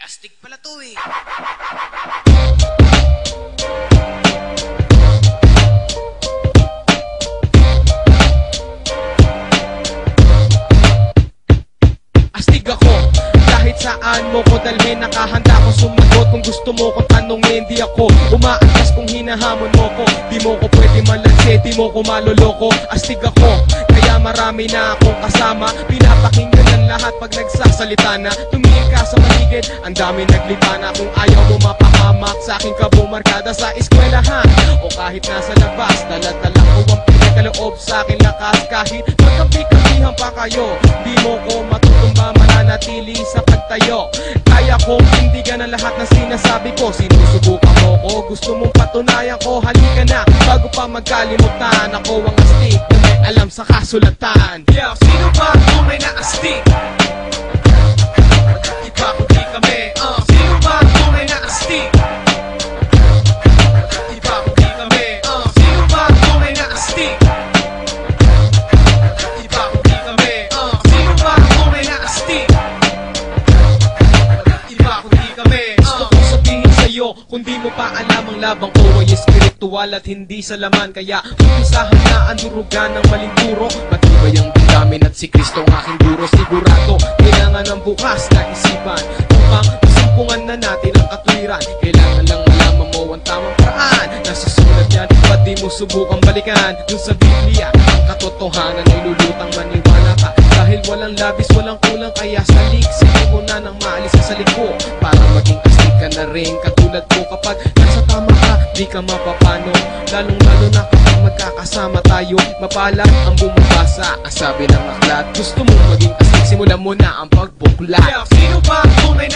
astig pala to eh. Astig ako, kahit saan mo ko dalhin, nakahanda ko sumagot. Kung gusto mo kong tanongin, di ako umaantas kung hinahamon mo ko. Di mo ko pwede malansin, di mo ko maloloko. Astig ako, kaya marami na akong kasama. Pinapakinggan ng lahat pag nagsasalita na. Tumingin ka sa paligid, ang dami naglibana. Kung ayaw mo mapahamak sa aking kabumarkada sa eskwelahan o kahit nasa labas, dala-dala ko ang pinagkaloob sa aking lakas. Kahit magkampi-kampihan pa kayo, di mo ko matutumba, mananatili sa pagtayo. Kaya kong tindigan ang lahat ng sinasabi ko. Sinusubukan mo ko, gusto mong patunayan ko. Halika na, bago pa magkalimutan. Ako ang astig na may alam sa kasulatan. Yeah, sino ba tunay na astig? Iba kundi kami. Sino ba tunay na astig? Iba kundi kami. Sino ba tunay na astig? Iba kundi kami. Sino ba tunay na astig? Iba kundi kami. Gusto kong sabihin sa'yo, kung di mo pa alam, ang labang ko ay espiritual at hindi sa laman. Kaya umpisahan na ang durugan ng maling turo. Matibay ang damdamin at si Kristo ang aking duro. Sigurado, kailangan ng bukas na isipan upang masimpungan na natin ang katwiran. Kailangan lang malaman mo ang tamang paraan. Nasusulat yan, ba't di mo subukang balikan? Yung sa Biblia, ang katotohanan ay lulutang maniwala ka. Dahil walang labis, walang kulang, kaya salik. Sige mo na nang maalis ka sa liko, para maging astig ka na rin katulad ko. Kapag nasa tama ka, di ka mapapano. Lalong-lalo na kapag magkakasama tayo. Mapalad ang bumabasa, ang sabi ng aklat. Gusto mong maging astig, simulan mo na ang pagbuklat. Yeah, sino ba tunay na